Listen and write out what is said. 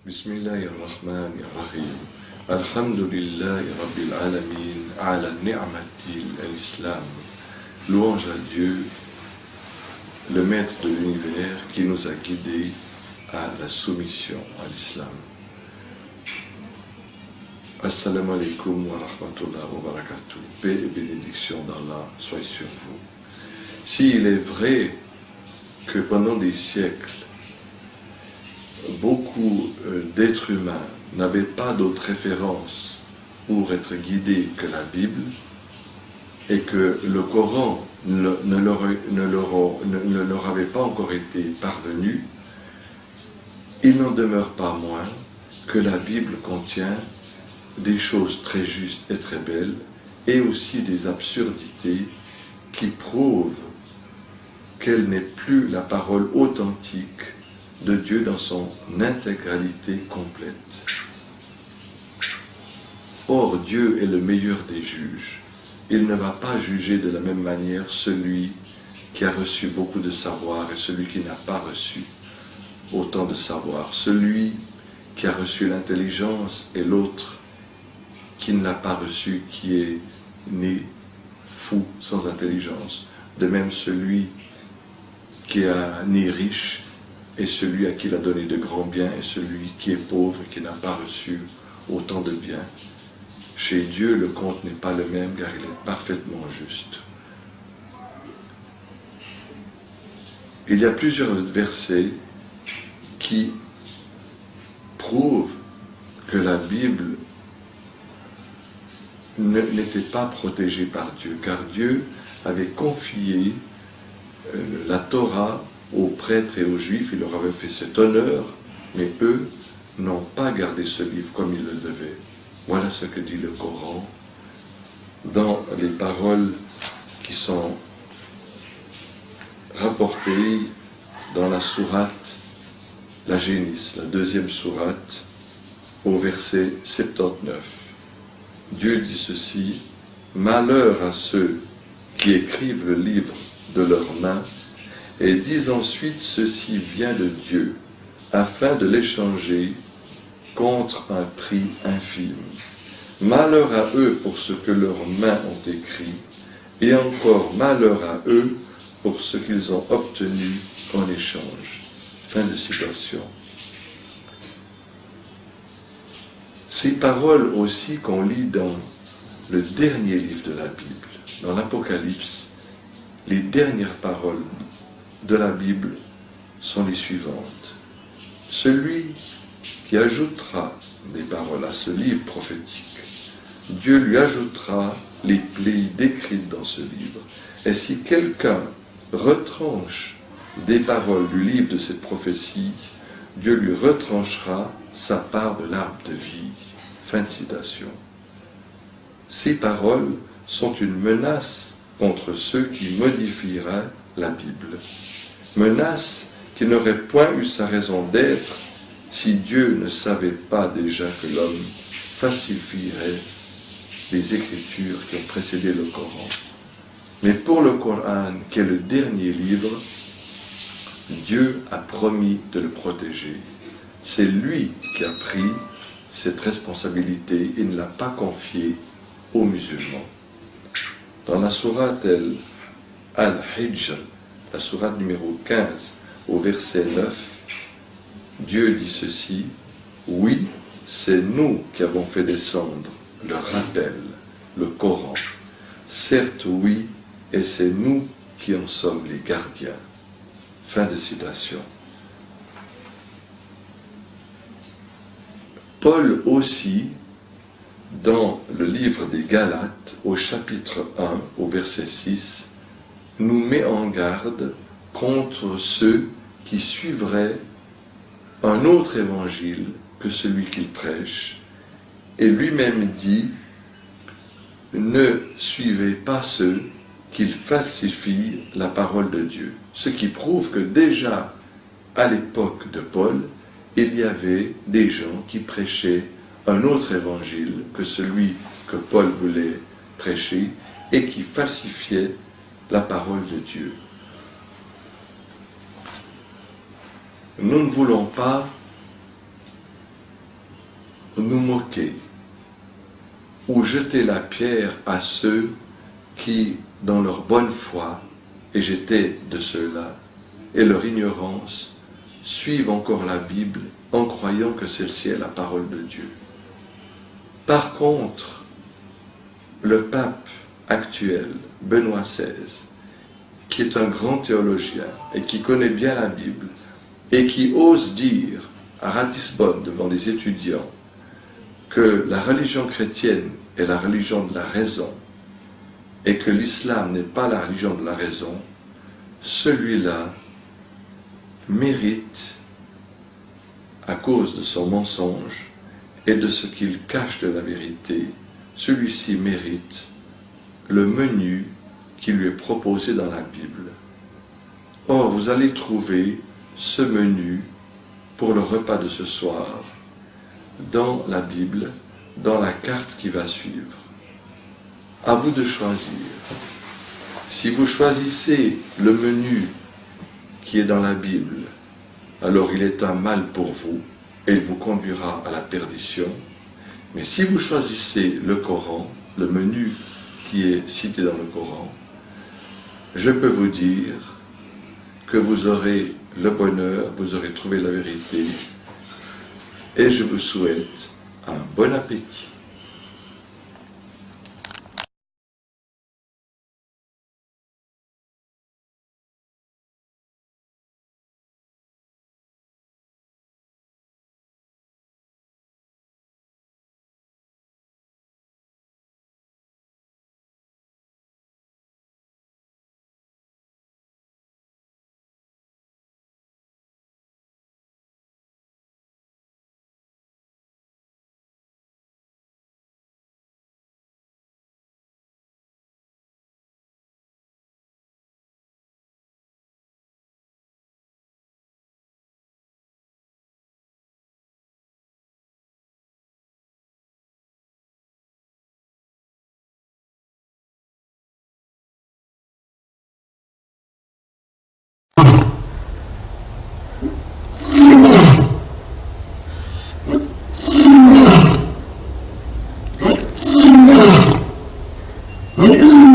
Bismillahirrahmanirrahim. Alhamdulillahi Rabbil Alamin, ala ni'matil al-Islam. Louange à Dieu, le maître de l'univers qui nous a guidés à la soumission à l'islam. Assalamu alaikum wa rahmatullahi wa barakatuh. Paix et bénédiction d'Allah soient sur vous. S'il est vrai que pendant des siècles, beaucoup d'êtres humains n'avaient pas d'autre référence pour être guidés que la Bible, et que le Coran ne leur avait pas encore été parvenu, il n'en demeure pas moins que la Bible contient des choses très justes et très belles, et aussi des absurdités qui prouvent qu'elle n'est plus la parole authentique de Dieu dans son intégralité complète. Or, Dieu est le meilleur des juges. Il ne va pas juger de la même manière celui qui a reçu beaucoup de savoir et celui qui n'a pas reçu autant de savoir, celui qui a reçu l'intelligence et l'autre qui ne l'a pas reçu, qui est né fou, sans intelligence. De même, celui qui a né riche et celui à qui il a donné de grands biens, et celui qui est pauvre et qui n'a pas reçu autant de biens. Chez Dieu, le compte n'est pas le même, car il est parfaitement juste. Il y a plusieurs versets qui prouvent que la Bible n'était pas protégée par Dieu, car Dieu avait confié la Torah aux prêtres et aux juifs, il leur avait fait cet honneur, mais eux n'ont pas gardé ce livre comme ils le devaient. Voilà ce que dit le Coran dans les paroles qui sont rapportées dans la sourate, la Génis, la deuxième sourate, au verset 79. Dieu dit ceci: « Malheur à ceux qui écrivent le livre de leurs mains et disent ensuite ceci vient de Dieu, afin de l'échanger contre un prix infime. Malheur à eux pour ce que leurs mains ont écrit, et encore malheur à eux pour ce qu'ils ont obtenu en échange. » Fin de citation. Ces paroles aussi qu'on lit dans le dernier livre de la Bible, dans l'Apocalypse, les dernières paroles de la Bible sont les suivantes. Celui qui ajoutera des paroles à ce livre prophétique, Dieu lui ajoutera les plaies décrites dans ce livre. Et si quelqu'un retranche des paroles du livre de cette prophétie, Dieu lui retranchera sa part de l'arbre de vie. Fin de citation. Ces paroles sont une menace contre ceux qui modifieraient la Bible. Menace qui n'aurait point eu sa raison d'être si Dieu ne savait pas déjà que l'homme falsifierait les Écritures qui ont précédé le Coran. Mais pour le Coran, qui est le dernier livre, Dieu a promis de le protéger. C'est lui qui a pris cette responsabilité et ne l'a pas confiée aux musulmans. Dans la sourate Al-Hijr, la sourate numéro 15, au verset 9, Dieu dit ceci: « Oui, c'est nous qui avons fait descendre le rappel, le Coran. Certes, oui, et c'est nous qui en sommes les gardiens. » Fin de citation. Paul aussi, dans le livre des Galates, au chapitre 1, au verset 6, nous met en garde contre ceux qui suivraient un autre évangile que celui qu'il prêche, et lui-même dit: « Ne suivez pas ceux qui falsifient la parole de Dieu. » Ce qui prouve que déjà, à l'époque de Paul, il y avait des gens qui prêchaient un autre évangile que celui que Paul voulait prêcher et qui falsifiaient la parole de Dieu. Nous ne voulons pas nous moquer ou jeter la pierre à ceux qui, dans leur bonne foi, et j'étais de ceux-là, et leur ignorance, suivent encore la Bible en croyant que celle-ci est la parole de Dieu. Par contre, le pape actuel, Benoît XVI, qui est un grand théologien et qui connaît bien la Bible, et qui ose dire à Ratisbonne devant des étudiants que la religion chrétienne est la religion de la raison et que l'islam n'est pas la religion de la raison, celui-là mérite, à cause de son mensonge et de ce qu'il cache de la vérité, celui-ci mérite le menu qui lui est proposé dans la Bible. Or, vous allez trouver ce menu pour le repas de ce soir dans la Bible, dans la carte qui va suivre. À vous de choisir. Si vous choisissez le menu qui est dans la Bible, alors il est un mal pour vous et il vous conduira à la perdition. Mais si vous choisissez le Coran, le menu qui est cité dans le Coran, je peux vous dire que vous aurez le bonheur, vous aurez trouvé la vérité, et je vous souhaite un bon appétit. Yeah.